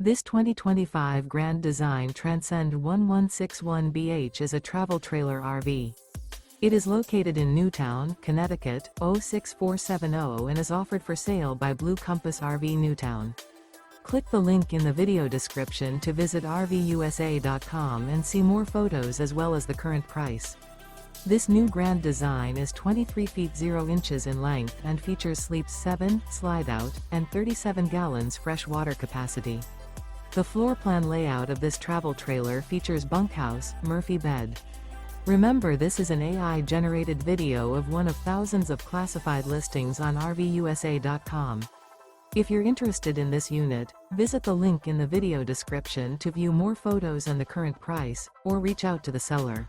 This 2025 Grand Design Transcend 1161BH is a travel trailer RV. It is located in Newtown, Connecticut, 06470 and is offered for sale by Blue Compass RV Newtown. Click the link in the video description to visit RVUSA.com and see more photos as well as the current price. This new Grand Design is 23 feet 0 inches in length and features sleeps 7, Slideout, and 37 gallons fresh water capacity. The floor plan layout of this travel trailer features bunkhouse, Murphy bed. Remember, this is an AI-generated video of one of thousands of classified listings on RVUSA.com. If you're interested in this unit, visit the link in the video description to view more photos and the current price, or reach out to the seller.